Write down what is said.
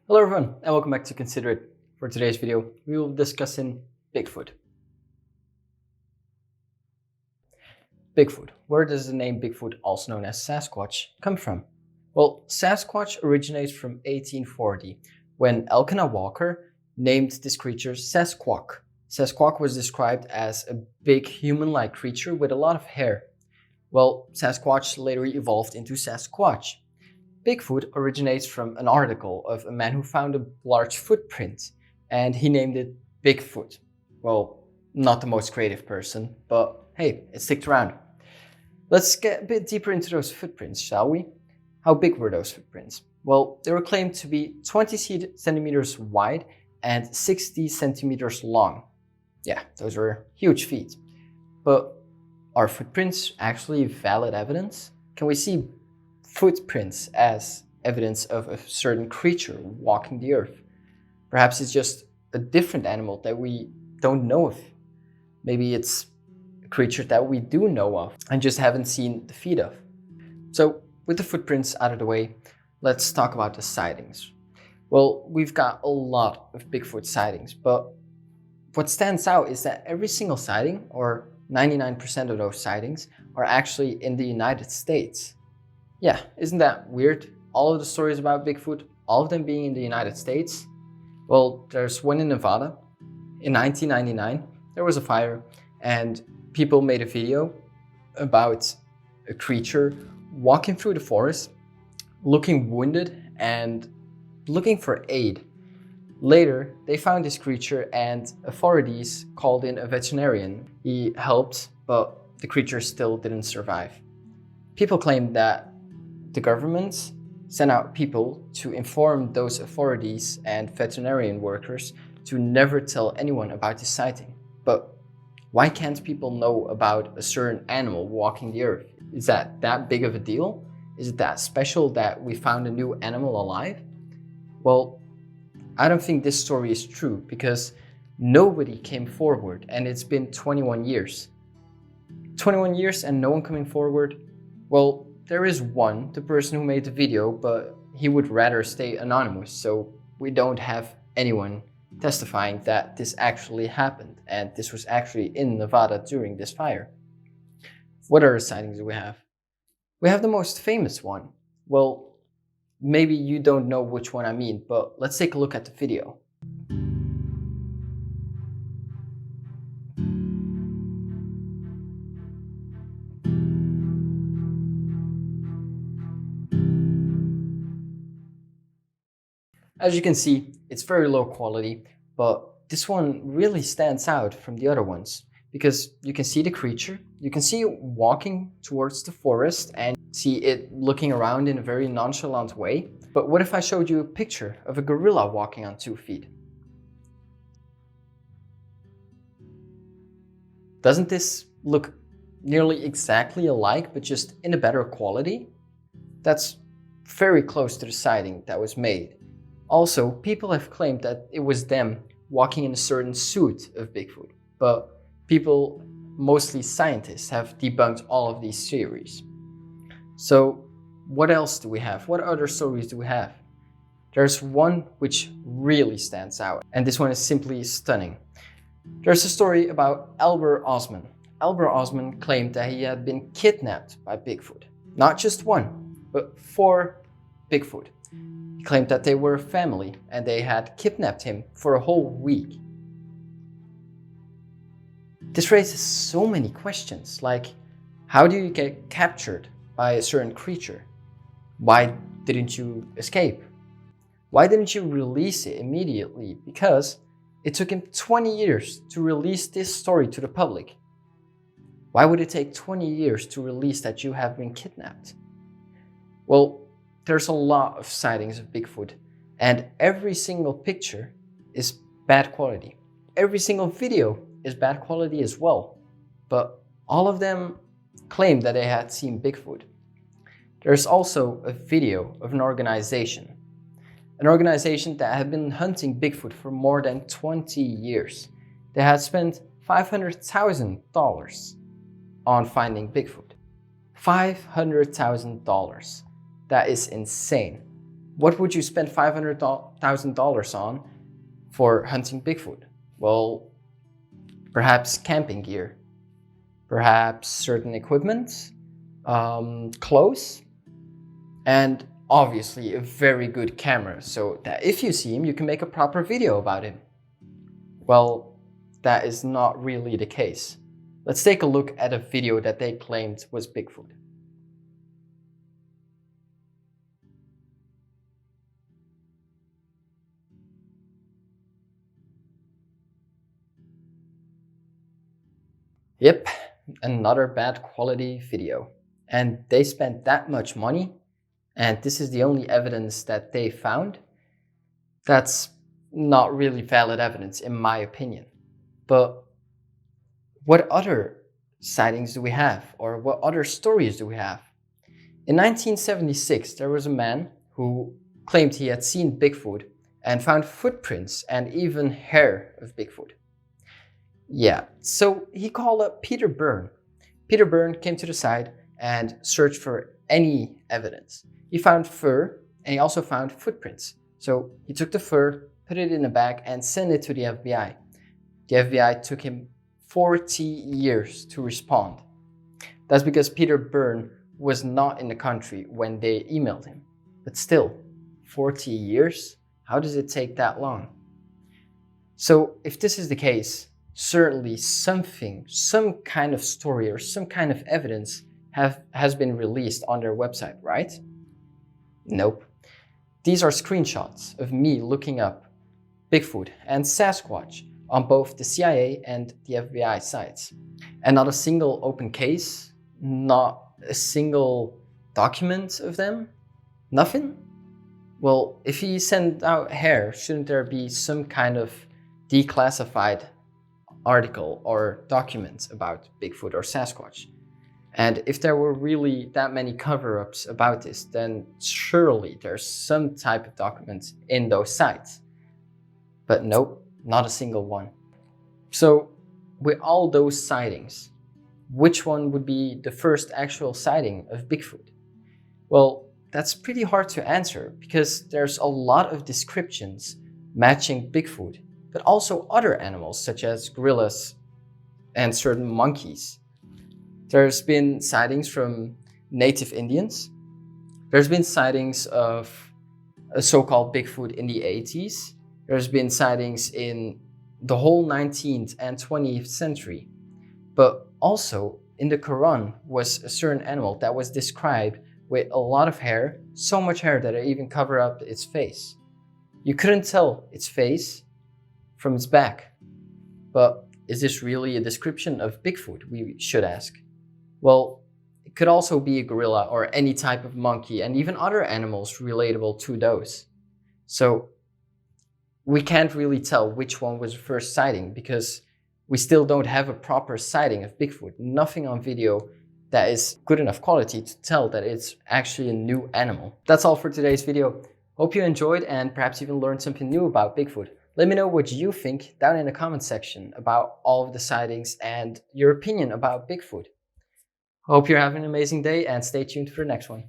Hello everyone and welcome back to Consider It. For today's video, we will be discussing Bigfoot. Bigfoot. Where does the name Bigfoot, also known as Sasquatch, come from? Well, Sasquatch originates from 1840 when Elkanah Walker named this creature Sasquatch. Sasquatch was described as a big human-like creature with a lot of hair. Well, Sasquatch later evolved into Sasquatch. Bigfoot originates from an article of a man who found a large footprint, and he named it Bigfoot. Well, not the most creative person, but hey, it sticked around. Let's get a bit deeper into those footprints, shall we? How big were those footprints? Well, they were claimed to be 20 centimeters wide and 60 centimeters long. Yeah, those were huge feet. But are footprints actually valid evidence? Can we see footprints as evidence of a certain creature walking the earth? Perhaps it's just a different animal that we don't know of. Maybe it's a creature that we do know of and just haven't seen the feet of. So with the footprints out of the way, let's talk about the sightings. Well, we've got a lot of Bigfoot sightings, but what stands out is that every single sighting, or 99% of those sightings, are actually in the United States. Yeah, isn't that weird? All of the stories about Bigfoot, all of them being in the United States. Well, there's one in Nevada. In 1999, there was a fire and people made a video about a creature walking through the forest, looking wounded and looking for aid. Later, they found this creature and authorities called in a veterinarian. He helped, but the creature still didn't survive. People claim that the government sent out people to inform those authorities and veterinarian workers to never tell anyone about this sighting. But why can't people know about a certain animal walking the earth? Is that big of a deal? Is it that special that we found a new animal alive? Well, I don't think this story is true because nobody came forward and it's been 21 years. 21 years and no one coming forward? Well, there is one, the person who made the video, but he would rather stay anonymous, so we don't have anyone testifying that this actually happened and this was actually in Nevada during this fire. What other sightings do we have? We have the most famous one. Well, maybe you don't know which one I mean, but let's take a look at the video. As you can see, it's very low quality, but this one really stands out from the other ones because you can see the creature, you can see it walking towards the forest and see it looking around in a very nonchalant way. But what if I showed you a picture of a gorilla walking on 2 feet? Doesn't this look nearly exactly alike, but just in a better quality? That's very close to the sighting that was made. Also, people have claimed that it was them walking in a certain suit of Bigfoot, but people, mostly scientists, have debunked all of these theories. So what else do we have? What other stories do we have? There's one which really stands out, and this one is simply stunning. There's a story about Albert Osman. Albert Osman claimed that he had been kidnapped by Bigfoot. Not just one, but 4 Bigfoot. He claimed that they were a family and they had kidnapped him for a whole week. This raises so many questions, like how do you get captured by a certain creature? Why didn't you escape? Why didn't you release it immediately? Because it took him 20 years to release this story to the public. Why would it take 20 years to release that you have been kidnapped? Well, there's a lot of sightings of Bigfoot, and every single picture is bad quality. Every single video is bad quality as well, but all of them claim that they had seen Bigfoot. There's also a video of an organization that had been hunting Bigfoot for more than 20 years. They had spent $500,000 on finding Bigfoot. $500,000. That is insane. What would you spend $500,000 on for hunting Bigfoot? Well, perhaps camping gear, perhaps certain equipment, clothes, and obviously a very good camera so that if you see him, you can make a proper video about him. Well, that is not really the case. Let's take a look at a video that they claimed was Bigfoot. Yep, another bad quality video. And they spent that much money, and this is the only evidence that they found. That's not really valid evidence in my opinion. But what other sightings do we have? Or what other stories do we have? In 1976, there was a man who claimed he had seen Bigfoot and found footprints and even hair of Bigfoot. Yeah, so he called up Peter Byrne. Peter Byrne came to the site and searched for any evidence. He found fur and he also found footprints. So he took the fur, put it in a bag and sent it to the FBI. The FBI took him 40 years to respond. That's because Peter Byrne was not in the country when they emailed him. But still, 40 years? How does it take that long? So if this is the case, certainly some kind of story or some kind of evidence has been released on their website, right? Nope. These are screenshots of me looking up Bigfoot and Sasquatch on both the CIA and the FBI sites. And not a single open case, not a single document of them, nothing? Well, if he sent out hair, shouldn't there be some kind of declassified article or document about Bigfoot or Sasquatch? And if there were really that many cover-ups about this, then surely there's some type of document in those sites. But nope, not a single one. So with all those sightings, which one would be the first actual sighting of Bigfoot? Well, that's pretty hard to answer because there's a lot of descriptions matching Bigfoot, but also other animals such as gorillas and certain monkeys. There's been sightings from native Indians. There's been sightings of a so-called Bigfoot in the 80s. There's been sightings in the whole 19th and 20th century. But also in the Quran was a certain animal that was described with a lot of hair, so much hair that it even covered up its face. You couldn't tell its face from its back. But is this really a description of Bigfoot, we should ask? Well, it could also be a gorilla or any type of monkey and even other animals relatable to those. So we can't really tell which one was the first sighting because we still don't have a proper sighting of Bigfoot. Nothing on video that is good enough quality to tell that it's actually a new animal. That's all for today's video. Hope you enjoyed and perhaps even learned something new about Bigfoot. Let me know what you think down in the comment section about all of the sightings and your opinion about Bigfoot. Hope you're having an amazing day and stay tuned for the next one.